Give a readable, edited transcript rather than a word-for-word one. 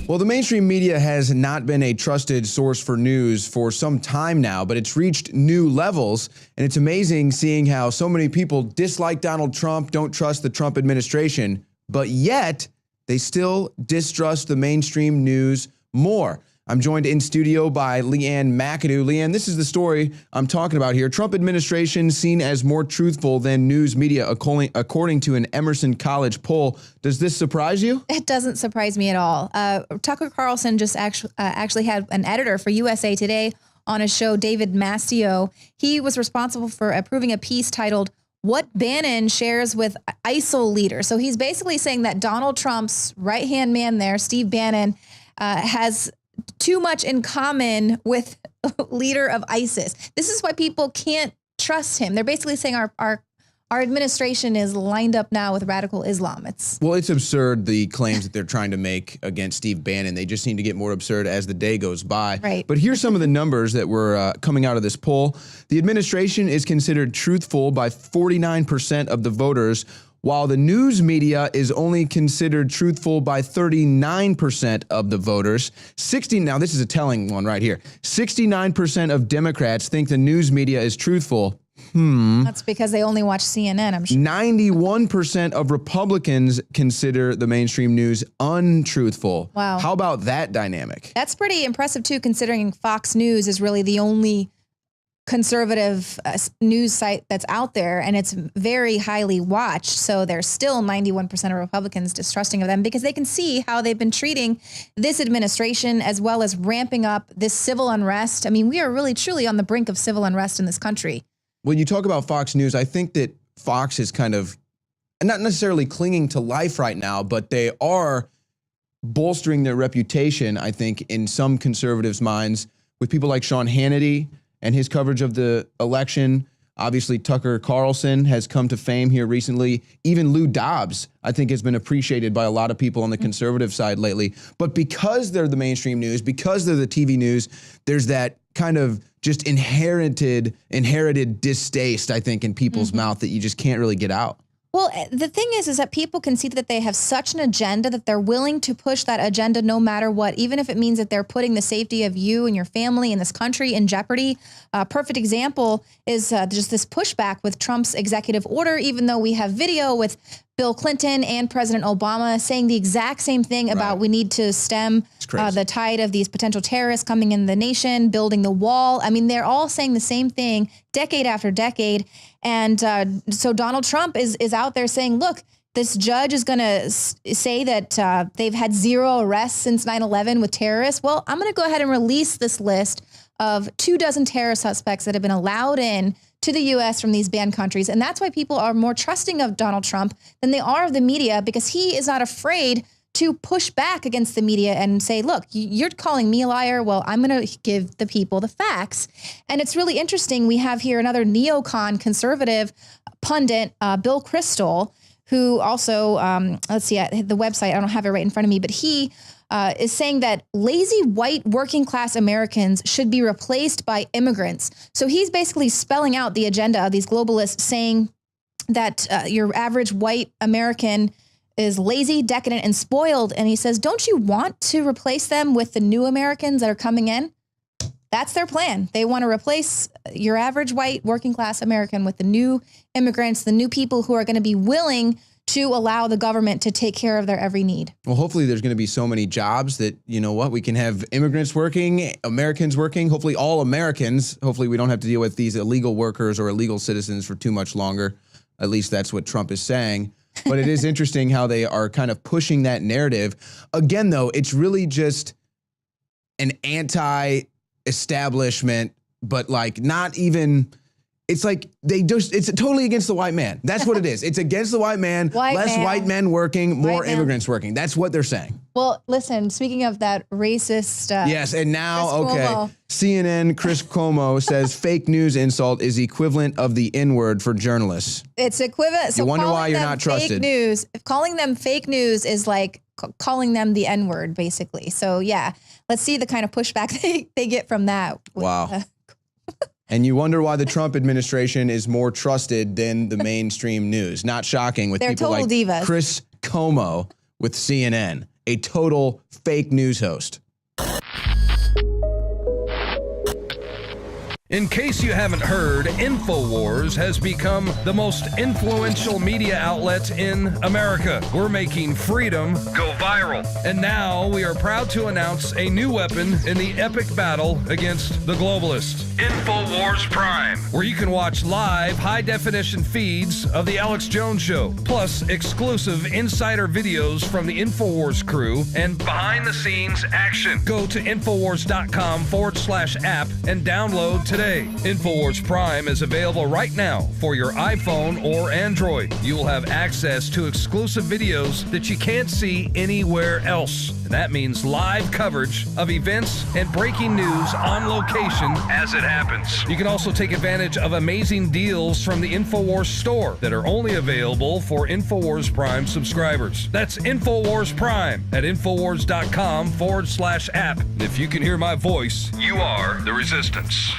Well, the mainstream media has not been a trusted source for news for some time now, but it's reached new levels. And it's amazing seeing how so many people dislike Donald Trump, don't trust the Trump administration, but yet they still distrust the mainstream news more. I'm joined in studio by Leanne McAdoo. Leanne, this is the story I'm talking about here. Trump administration seen as more truthful than news media, according to an Emerson College poll. Does this surprise you? It doesn't surprise me at all. Tucker Carlson just actually had an editor for USA Today on his show, David Mastio. He was responsible for approving a piece titled, "What Bannon Shares with ISIL Leaders." So he's basically saying that Donald Trump's right-hand man there, Steve Bannon, has too much in common with leader of ISIS. This is why people can't trust him. They're basically saying our administration is lined up now with radical Islam. It's absurd, the claims that they're trying to make against Steve Bannon. They just seem to get more absurd as the day goes by. Right. But here's some of the numbers that were coming out of this poll. The administration is considered truthful by 49% of the voters, while the news media is only considered truthful by 39% of the voters. Now this is a telling one right here. 69% of Democrats think the news media is truthful. That's because they only watch CNN, I'm sure. 91% of Republicans consider the mainstream news untruthful. Wow. How about that dynamic? That's pretty impressive too, considering Fox News is really the only conservative news site that's out there, and it's very highly watched. So there's still 91% of Republicans distrusting of them because they can see how they've been treating this administration as well as ramping up this civil unrest. I mean, we are really truly on the brink of civil unrest in this country. When you talk about Fox News, I think that Fox is kind of not necessarily clinging to life right now, but they are bolstering their reputation, I think, in some conservatives' minds with people like Sean Hannity and his coverage of the election. Obviously, Tucker Carlson has come to fame here recently. Even Lou Dobbs, I think, has been appreciated by a lot of people on the conservative side lately. But because they're the mainstream news, because they're the TV news, there's that kind of just inherited distaste, I think, in people's mouth that you just can't really get out. Well, the thing is that people can see that they have such an agenda that they're willing to push that agenda no matter what, even if it means that they're putting the safety of you and your family and this country in jeopardy. A perfect example is just this pushback with Trump's executive order, even though we have video with Bill Clinton and President Obama saying the exact same thing about we need to stem the tide of these potential terrorists coming in the nation, building the wall. I mean, they're all saying the same thing decade after decade. And so Donald Trump is out there saying, look, this judge is going to say that they've had 0 arrests since 9/11 with terrorists. Well, I'm going to go ahead and release this list of 24 terror suspects that have been allowed in to the U.S. from these banned countries. And that's why people are more trusting of Donald Trump than they are of the media, because he is not afraid to push back against the media and say, look, you're calling me a liar. Well, I'm going to give the people the facts. And it's really interesting. We have here another neocon conservative pundit, Bill Kristol, who also, let's see, the website, I don't have it right in front of me, but he is saying that lazy white working class Americans should be replaced by immigrants. So he's basically spelling out the agenda of these globalists, saying that your average white American is lazy, decadent, and spoiled. And he says, don't you want to replace them with the new Americans that are coming in? That's their plan. They want to replace your average white working class American with the new immigrants, the new people who are going to be willing to allow the government to take care of their every need. Well, hopefully there's going to be so many jobs that, you know what, we can have immigrants working, Americans working, hopefully all Americans. Hopefully we don't have to deal with these illegal workers or illegal citizens for too much longer. At least that's what Trump is saying. But it is interesting how they are kind of pushing that narrative. Again, though, it's really just an anti-establishment, but like not even... It's like it's totally against the white man. That's what it is. It's against the white man, less white men working, more immigrants working. That's what they're saying. Well, listen, speaking of that racist. Yes, and now, CNN Chris Cuomo says fake news insult is equivalent of the N-word for journalists. It's equivalent. So you wonder why you're not trusted. Calling them fake news is like calling them the N-word, basically. So, yeah, let's see the kind of pushback they get from that. Wow. And you wonder why the Trump administration is more trusted than the mainstream news. Not shocking with people like divas. Chris Cuomo with CNN. a total fake news host. In case you haven't heard, InfoWars has become the most influential media outlet in America. We're making freedom go viral. And now we are proud to announce a new weapon in the epic battle against the globalists. InfoWars Prime, where you can watch live high-definition feeds of The Alex Jones Show, plus exclusive insider videos from the InfoWars crew and behind-the-scenes action. Go to Infowars.com/app and download today. InfoWars Prime is available right now for your iPhone or Android. You will have access to exclusive videos that you can't see anywhere else. And that means live coverage of events and breaking news on location as it happens. You can also take advantage of amazing deals from the InfoWars store that are only available for InfoWars Prime subscribers. That's InfoWars Prime at Infowars.com/app. And if you can hear my voice, you are the resistance.